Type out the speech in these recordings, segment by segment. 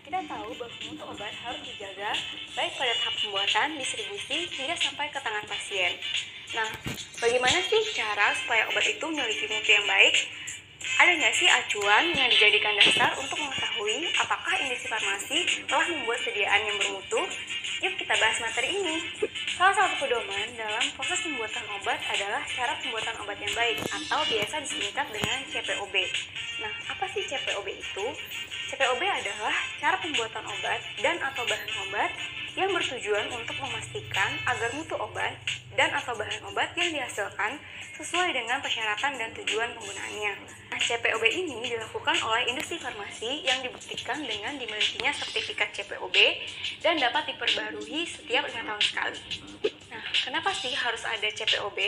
kita tahu bahwa mutu obat harus dijaga baik pada tahap pembuatan, distribusi, hingga sampai ke tangan pasien. Nah, bagaimana sih cara supaya obat itu memiliki mutu yang baik? Ada nggak sih acuan yang dijadikan dasar untuk mengetahui apakah industri farmasi telah membuat sediaan yang bermutu? Yuk kita bahas materi ini. Salah satu pedoman dalam proses pembuatan obat adalah cara pembuatan obat yang baik atau biasa disingkat dengan CPOB. Nah, apa sih CPOB itu? CPOB adalah cara pembuatan obat dan atau bahan obat yang bertujuan untuk memastikan agar mutu obat dan atau bahan obat yang dihasilkan sesuai dengan persyaratan dan tujuan penggunaannya. Nah, CPOB ini dilakukan oleh industri farmasi yang dibuktikan dengan dimilikinya sertifikat CPOB dan dapat diperbarui setiap 5 tahun sekali. Nah, kenapa sih harus ada CPOB?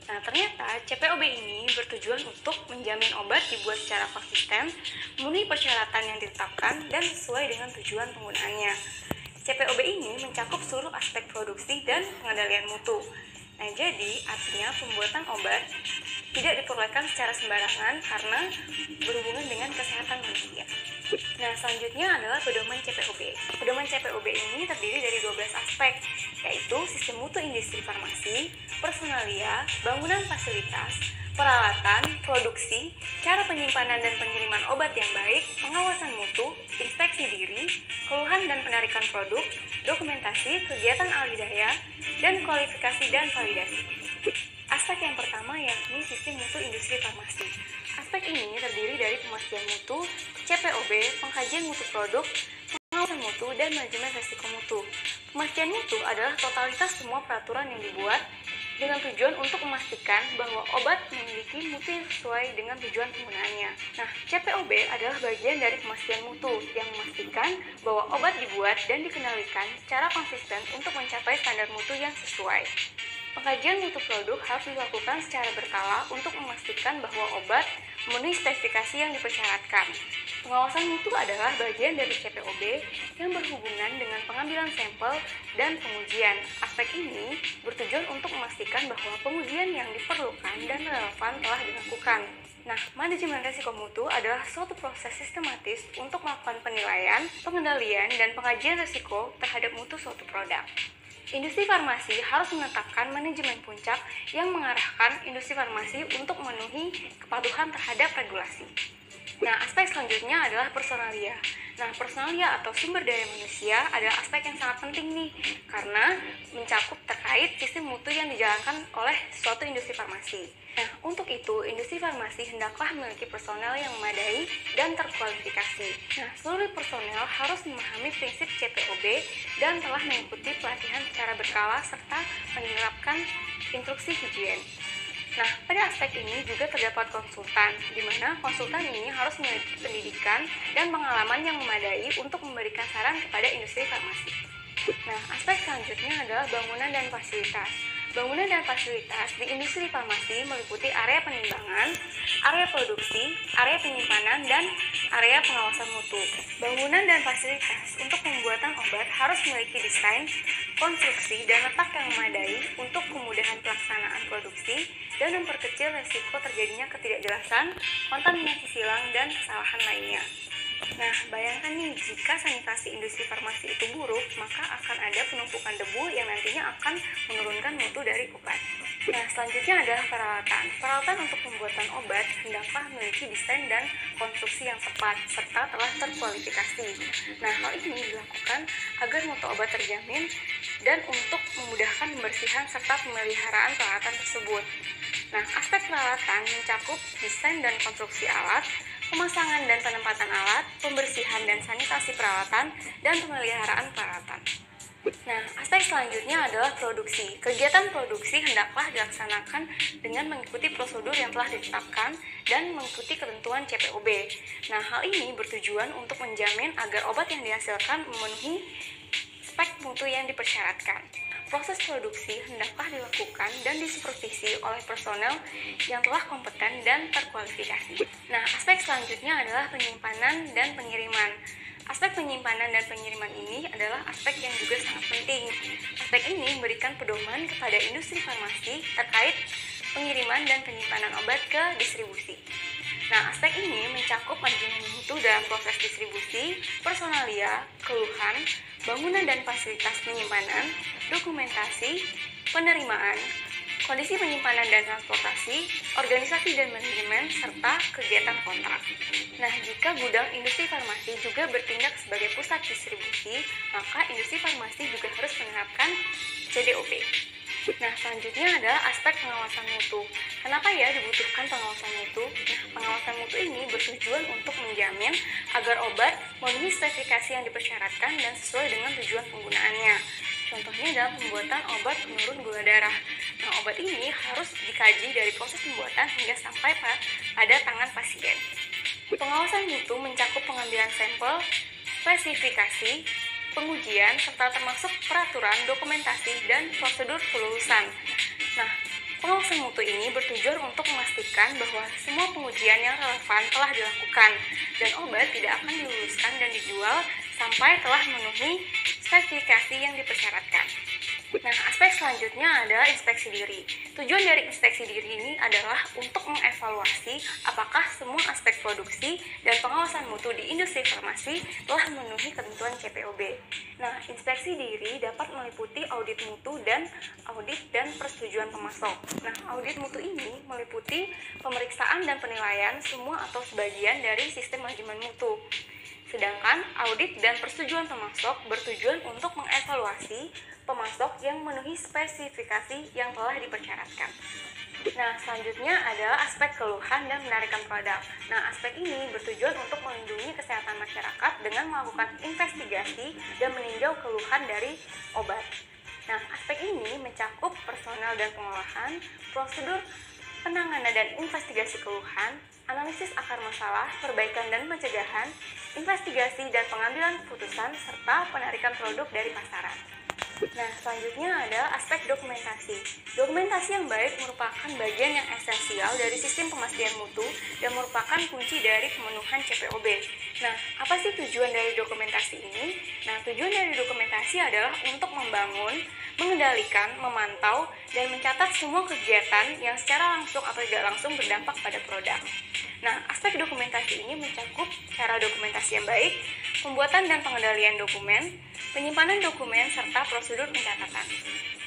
Nah, ternyata CPOB ini bertujuan untuk menjamin obat dibuat secara konsisten, memenuhi persyaratan yang ditetapkan, dan sesuai dengan tujuan penggunaannya. CPOB ini mencakup seluruh aspek produksi dan pengendalian mutu. Nah, jadi artinya pembuatan obat tidak diperbolehkan secara sembarangan karena berhubungan dengan kesehatan manusia. Nah, selanjutnya adalah pedoman CPOB. Pedoman CPOB ini terdiri dari 12 aspek, yaitu sistem mutu industri farmasi, personalia, bangunan fasilitas, peralatan, produksi, cara penyimpanan dan pengiriman obat yang baik, pengawasan mutu, inspeksi diri, keluhan dan penarikan produk, dokumentasi, kegiatan ahli daya, dan kualifikasi dan validasi. Aspek yang pertama yakni sistem mutu industri farmasi. Aspek ini terdiri dari pemastian mutu, CPOB, pengkajian mutu produk, pengawasan mutu, dan manajemen resiko mutu. Pemastian mutu adalah totalitas semua peraturan yang dibuat dengan tujuan untuk memastikan bahwa obat memiliki mutu yang sesuai dengan tujuan penggunaannya. Nah, CPOB adalah bagian dari pemastian mutu yang memastikan bahwa obat dibuat dan dikendalikan secara konsisten untuk mencapai standar mutu yang sesuai. Pengkajian mutu produk harus dilakukan secara berkala untuk memastikan bahwa obat memenuhi spesifikasi yang dipersyaratkan. Pengawasan mutu adalah bagian dari CPOB yang berhubungan dengan pengambilan sampel dan pengujian. Aspek ini bertujuan untuk memastikan bahwa pengujian yang diperlukan dan relevan telah dilakukan. Nah, manajemen risiko mutu adalah suatu proses sistematis untuk melakukan penilaian, pengendalian, dan pengajian risiko terhadap mutu suatu produk. Industri farmasi harus menetapkan manajemen puncak yang mengarahkan industri farmasi untuk memenuhi kepatuhan terhadap regulasi. Nah, aspek selanjutnya adalah personalia. Nah, personalia atau sumber daya manusia adalah aspek yang sangat penting nih, karena mencakup terkait sistem mutu yang dijalankan oleh suatu industri farmasi. Nah, untuk itu, industri farmasi hendaklah memiliki personel yang memadai dan terkualifikasi. Nah, seluruh personel harus memahami prinsip CPOB dan telah mengikuti pelatihan secara berkala serta menerapkan instruksi higien. Nah, pada aspek ini juga terdapat konsultan, di mana konsultan ini harus memiliki pendidikan dan pengalaman yang memadai untuk memberikan saran kepada industri farmasi. Nah, aspek selanjutnya adalah bangunan dan fasilitas. Bangunan dan fasilitas di industri farmasi meliputi area penimbangan, area produksi, area penyimpanan, dan area pengawasan mutu. Bangunan dan fasilitas untuk pembuatan obat harus memiliki desain, konstruksi, dan letak yang memadai untuk kemudahan pelaksanaan produksi dan memperkecil resiko terjadinya ketidakjelasan, kontaminasi silang, dan kesalahan lainnya. Nah, bayangkan nih, jika sanitasi industri farmasi itu buruk, maka akan ada penumpukan debu yang nantinya akan menurunkan mutu dari obat. Nah, selanjutnya adalah peralatan. Peralatan untuk pembuatan obat hendaklah memiliki desain dan konstruksi yang tepat, serta telah terkualifikasi. Nah, hal ini dilakukan agar mutu obat terjamin dan untuk memudahkan pembersihan serta pemeliharaan peralatan tersebut. Nah, aspek peralatan mencakup desain dan konstruksi alat, pemasangan dan penempatan alat, pembersihan dan sanitasi peralatan, dan pemeliharaan peralatan. Nah, aspek selanjutnya adalah produksi. Kegiatan produksi hendaklah dilaksanakan dengan mengikuti prosedur yang telah ditetapkan dan mengikuti ketentuan CPOB. Nah, hal ini bertujuan untuk menjamin agar obat yang dihasilkan memenuhi spek mutu yang dipersyaratkan. Proses produksi hendaklah dilakukan dan disupervisi oleh personel yang telah kompeten dan terkualifikasi. Nah, aspek selanjutnya adalah penyimpanan dan pengiriman. Aspek penyimpanan dan pengiriman ini adalah aspek yang juga sangat penting. Aspek ini memberikan pedoman kepada industri farmasi terkait pengiriman dan penyimpanan obat ke distribusi. Nah, aspek ini mencakup manajemen mutu dalam proses distribusi, personalia, keluhan, bangunan dan fasilitas penyimpanan, dokumentasi, penerimaan, kondisi penyimpanan dan transportasi, organisasi dan manajemen, serta kegiatan kontrak. Nah, jika gudang industri farmasi juga bertindak sebagai pusat distribusi, maka industri farmasi juga harus menerapkan CDOP. Nah, selanjutnya adalah aspek pengawasan mutu. Kenapa ya dibutuhkan pengawasan mutu? Nah, pengawasan mutu ini bertujuan untuk menjamin agar obat memenuhi spesifikasi yang dipersyaratkan dan sesuai dengan tujuan penggunaannya. Contohnya dalam pembuatan obat penurun gula darah. Nah, obat ini harus dikaji dari proses pembuatan hingga sampai pada tangan pasien. Pengawasan mutu mencakup pengambilan sampel, spesifikasi, pengujian, serta termasuk peraturan, dokumentasi, dan prosedur kelulusan. Nah, pengawasan mutu ini bertujuan untuk memastikan bahwa semua pengujian yang relevan telah dilakukan dan obat tidak akan diluluskan dan dijual sampai telah memenuhi spesifikasi yang dipersyaratkan. Nah, aspek selanjutnya adalah inspeksi diri. Tujuan dari inspeksi diri ini adalah untuk mengevaluasi apakah semua aspek produksi dan pengawasan mutu di industri farmasi telah memenuhi ketentuan CPOB. Nah, inspeksi diri dapat meliputi audit mutu dan audit dan persetujuan pemasok. Nah, audit mutu ini meliputi pemeriksaan dan penilaian semua atau sebagian dari sistem manajemen mutu. Sedangkan audit dan persetujuan pemasok bertujuan untuk mengevaluasi pemasok yang memenuhi spesifikasi yang telah dipersyaratkan. Nah, selanjutnya adalah aspek keluhan dan penarikan produk. Nah, aspek ini bertujuan untuk melindungi kesehatan masyarakat dengan melakukan investigasi dan meninjau keluhan dari obat. Nah, aspek ini mencakup personel dan pengolahan, prosedur penanganan dan investigasi keluhan, analisis akar masalah, perbaikan dan pencegahan, investigasi dan pengambilan keputusan, serta penarikan produk dari pasaran. Nah, selanjutnya adalah aspek dokumentasi. Dokumentasi yang baik merupakan bagian yang esensial dari sistem pemastian mutu dan merupakan kunci dari pemenuhan CPOB. Nah, apa sih tujuan dari dokumentasi ini? Nah, tujuan dari dokumentasi adalah untuk membangun, mengendalikan, memantau, dan mencatat semua kegiatan yang secara langsung atau tidak langsung berdampak pada produk. Nah, aspek dokumentasi ini mencakup cara dokumentasi yang baik, pembuatan dan pengendalian dokumen, penyimpanan dokumen, serta prosedur pencatatan.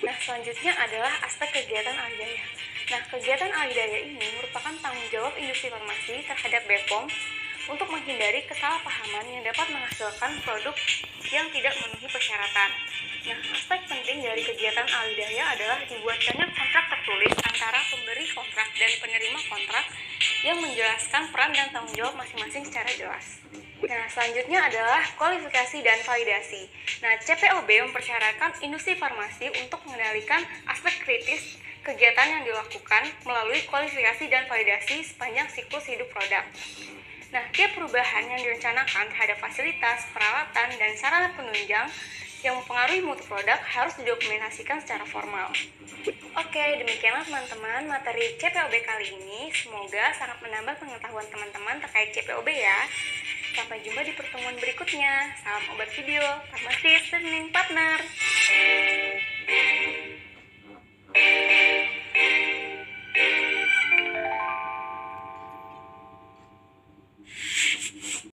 Nah, selanjutnya adalah aspek kegiatan alidaya. Nah, kegiatan alidaya ini merupakan tanggung jawab industri farmasi terhadap BPOM untuk menghindari kesalahpahaman yang dapat menghasilkan produk yang tidak memenuhi persyaratan. Nah, aspek penting dari kegiatan alidaya adalah dibuatkannya kontrak tertulis antara pemberi kontrak dan penerima kontrak yang menjelaskan peran dan tanggung jawab masing-masing secara jelas. Nah, selanjutnya adalah kualifikasi dan validasi. Nah, CPOB mempersyaratkan industri farmasi untuk mengendalikan aspek kritis kegiatan yang dilakukan melalui kualifikasi dan validasi sepanjang siklus hidup produk. Nah, tiap perubahan yang direncanakan terhadap fasilitas, peralatan, dan sarana penunjang yang mempengaruhi mutu produk harus didokumentasikan secara formal. Oke, demikianlah teman-teman materi CPOB kali ini. Semoga sangat menambah pengetahuan teman-teman terkait CPOB ya. Sampai jumpa di pertemuan berikutnya. Salam obat video, farmasis, learning partner.